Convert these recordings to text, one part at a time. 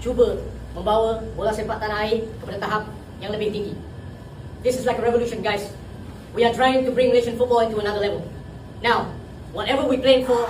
cuba membawa bola sepak tanah air kepada tahap yang lebih tinggi. This is like a revolution, guys. We are trying to bring Malaysian football into another level. Now, whatever we plan for,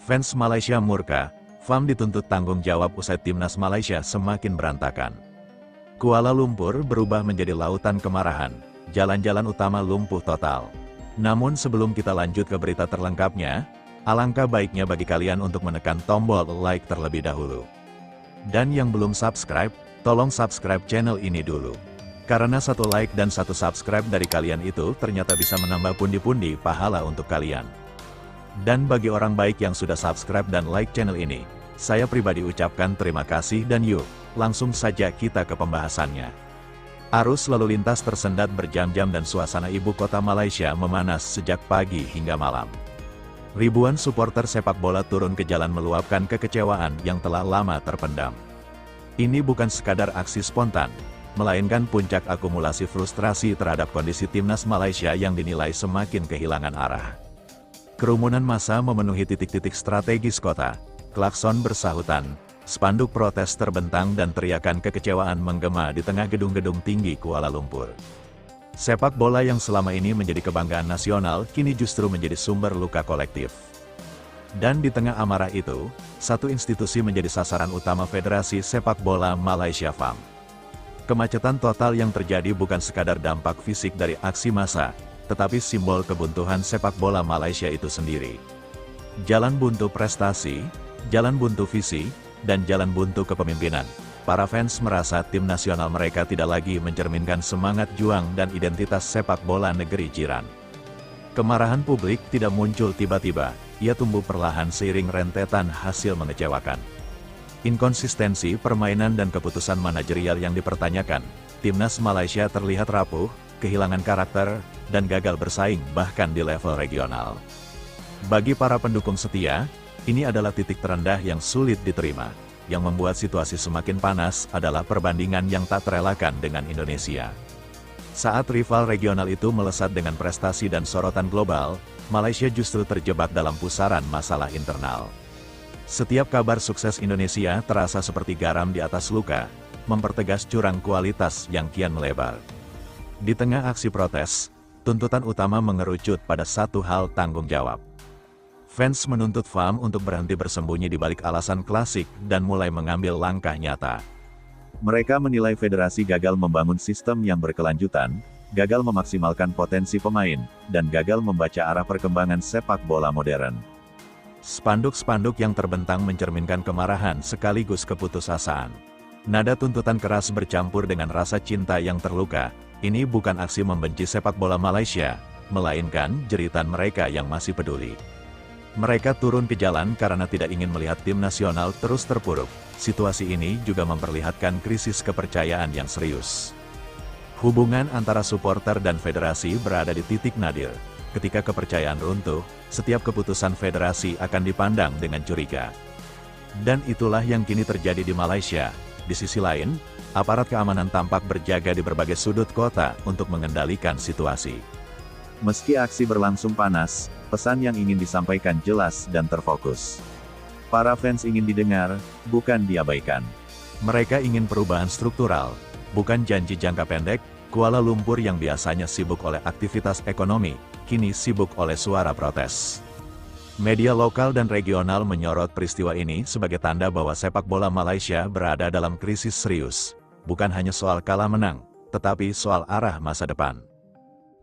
Fans Malaysia murka, FAM dituntut tanggung jawab usai timnas Malaysia semakin berantakan. Kuala Lumpur berubah menjadi lautan kemarahan, jalan-jalan utama lumpuh total. Namun sebelum kita lanjut ke berita terlengkapnya, alangkah baiknya bagi kalian untuk menekan tombol like terlebih dahulu. Dan yang belum subscribe, tolong subscribe channel ini dulu. Karena satu like dan satu subscribe dari kalian itu ternyata bisa menambah pundi-pundi pahala untuk kalian. Dan bagi orang baik yang sudah subscribe dan like channel ini, saya pribadi ucapkan terima kasih dan yuk, langsung saja kita ke pembahasannya. Arus lalu lintas tersendat berjam-jam dan suasana ibu kota Malaysia memanas sejak pagi hingga malam. Ribuan supporter sepak bola turun ke jalan meluapkan kekecewaan yang telah lama terpendam. Ini bukan sekadar aksi spontan, melainkan puncak akumulasi frustrasi terhadap kondisi timnas Malaysia yang dinilai semakin kehilangan arah. Kerumunan massa memenuhi titik-titik strategis kota, klakson bersahutan, spanduk protes terbentang dan teriakan kekecewaan menggema di tengah gedung-gedung tinggi Kuala Lumpur. Sepak bola yang selama ini menjadi kebanggaan nasional kini justru menjadi sumber luka kolektif. Dan di tengah amarah itu, satu institusi menjadi sasaran utama Federasi Sepak Bola Malaysia FAM. Kemacetan total yang terjadi bukan sekadar dampak fisik dari aksi massa, tetapi simbol kebuntuan sepak bola Malaysia itu sendiri. Jalan buntu prestasi, jalan buntu visi, dan jalan buntu kepemimpinan. Para fans merasa tim nasional mereka tidak lagi mencerminkan semangat juang dan identitas sepak bola negeri jiran. Kemarahan publik tidak muncul tiba-tiba, ia tumbuh perlahan seiring rentetan hasil mengecewakan. Inkonsistensi permainan dan keputusan manajerial yang dipertanyakan, timnas Malaysia terlihat rapuh, kehilangan karakter, dan gagal bersaing bahkan di level regional. Bagi para pendukung setia, ini adalah titik terendah yang sulit diterima. Yang membuat situasi semakin panas adalah perbandingan yang tak terelakkan dengan Indonesia. Saat rival regional itu melesat dengan prestasi dan sorotan global, Malaysia justru terjebak dalam pusaran masalah internal. Setiap kabar sukses Indonesia terasa seperti garam di atas luka, mempertegas jurang kualitas yang kian melebar. Di tengah aksi protes, tuntutan utama mengerucut pada satu hal: tanggung jawab. Fans menuntut FAM untuk berhenti bersembunyi di balik alasan klasik dan mulai mengambil langkah nyata. Mereka menilai federasi gagal membangun sistem yang berkelanjutan, gagal memaksimalkan potensi pemain, dan gagal membaca arah perkembangan sepak bola modern. Spanduk-spanduk yang terbentang mencerminkan kemarahan sekaligus keputusasaan. Nada tuntutan keras bercampur dengan rasa cinta yang terluka. Ini bukan aksi membenci sepak bola Malaysia, melainkan jeritan mereka yang masih peduli. Mereka turun ke jalan karena tidak ingin melihat tim nasional terus terpuruk. Situasi ini juga memperlihatkan krisis kepercayaan yang serius. Hubungan antara supporter dan federasi berada di titik nadir. Ketika kepercayaan runtuh, setiap keputusan federasi akan dipandang dengan curiga. Dan itulah yang kini terjadi di Malaysia. Di sisi lain, aparat keamanan tampak berjaga di berbagai sudut kota untuk mengendalikan situasi. Meski aksi berlangsung panas, pesan yang ingin disampaikan jelas dan terfokus. Para fans ingin didengar, bukan diabaikan. Mereka ingin perubahan struktural, bukan janji jangka pendek. Kuala Lumpur yang biasanya sibuk oleh aktivitas ekonomi, kini sibuk oleh suara protes. Media lokal dan regional menyorot peristiwa ini sebagai tanda bahwa sepak bola Malaysia berada dalam krisis serius. Bukan hanya soal kalah menang, tetapi soal arah masa depan.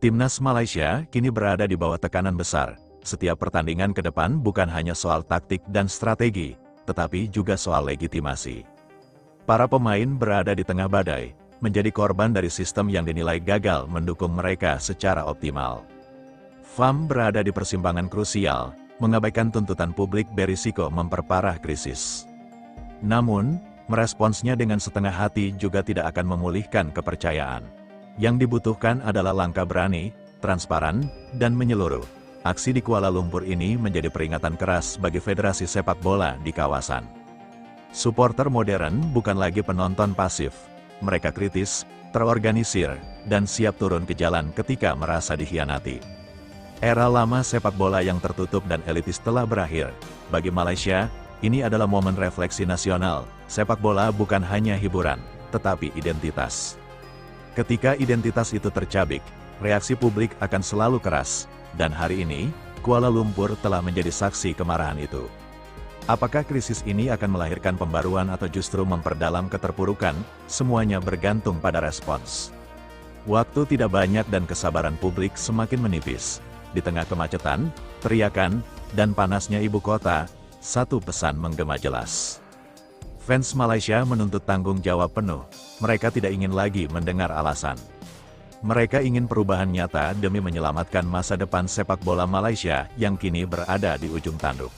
Timnas Malaysia kini berada di bawah tekanan besar. Setiap pertandingan ke depan bukan hanya soal taktik dan strategi, tetapi juga soal legitimasi. Para pemain berada di tengah badai, menjadi korban dari sistem yang dinilai gagal mendukung mereka secara optimal. FAM berada di persimpangan krusial, mengabaikan tuntutan publik berisiko memperparah krisis. Namun, meresponsnya dengan setengah hati juga tidak akan memulihkan kepercayaan. Yang dibutuhkan adalah langkah berani, transparan, dan menyeluruh. Aksi di Kuala Lumpur ini menjadi peringatan keras bagi Federasi Sepak Bola di kawasan. Supporter modern bukan lagi penonton pasif. Mereka kritis, terorganisir, dan siap turun ke jalan ketika merasa dikhianati. Era lama sepak bola yang tertutup dan elitis telah berakhir. Bagi Malaysia, ini adalah momen refleksi nasional. Sepak bola bukan hanya hiburan, tetapi identitas. Ketika identitas itu tercabik, reaksi publik akan selalu keras. Dan hari ini, Kuala Lumpur telah menjadi saksi kemarahan itu. Apakah krisis ini akan melahirkan pembaruan atau justru memperdalam keterpurukan? Semuanya bergantung pada respons. Waktu tidak banyak dan kesabaran publik semakin menipis. Di tengah kemacetan, teriakan, dan panasnya ibu kota, satu pesan menggema jelas. Fans Malaysia menuntut tanggung jawab penuh. Mereka tidak ingin lagi mendengar alasan. Mereka ingin perubahan nyata demi menyelamatkan masa depan sepak bola Malaysia yang kini berada di ujung tanduk.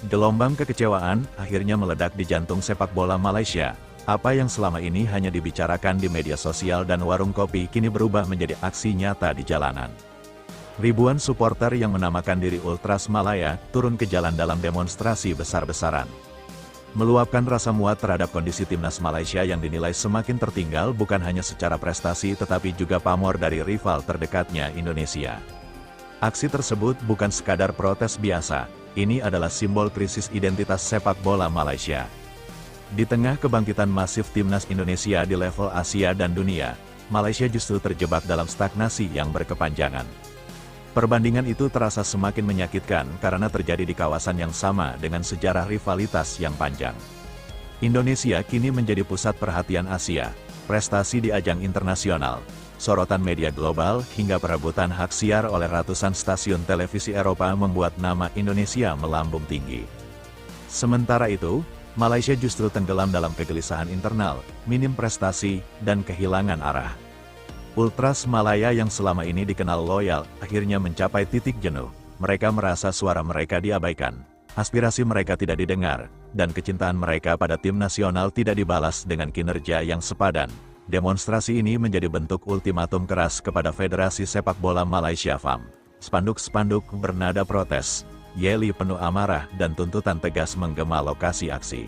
Gelombang kekecewaan akhirnya meledak di jantung sepak bola Malaysia. Apa yang selama ini hanya dibicarakan di media sosial dan warung kopi kini berubah menjadi aksi nyata di jalanan. Ribuan supporter yang menamakan diri Ultras Malaya turun ke jalan dalam demonstrasi besar-besaran. Meluapkan rasa muat terhadap kondisi timnas Malaysia yang dinilai semakin tertinggal bukan hanya secara prestasi tetapi juga pamor dari rival terdekatnya Indonesia. Aksi tersebut bukan sekadar protes biasa, ini adalah simbol krisis identitas sepak bola Malaysia. Di tengah kebangkitan masif timnas Indonesia di level Asia dan dunia, Malaysia justru terjebak dalam stagnasi yang berkepanjangan. Perbandingan itu terasa semakin menyakitkan karena terjadi di kawasan yang sama dengan sejarah rivalitas yang panjang. Indonesia kini menjadi pusat perhatian Asia, prestasi di ajang internasional, sorotan media global hingga perebutan hak siar oleh ratusan stasiun televisi Eropa membuat nama Indonesia melambung tinggi. Sementara itu, Malaysia justru tenggelam dalam kegelisahan internal, minim prestasi, dan kehilangan arah. Ultras Malaya yang selama ini dikenal loyal, akhirnya mencapai titik jenuh. Mereka merasa suara mereka diabaikan, aspirasi mereka tidak didengar, dan kecintaan mereka pada tim nasional tidak dibalas dengan kinerja yang sepadan. Demonstrasi ini menjadi bentuk ultimatum keras kepada Federasi Sepak Bola Malaysia FAM. Spanduk-spanduk bernada protes, yeli penuh amarah dan tuntutan tegas menggema lokasi aksi.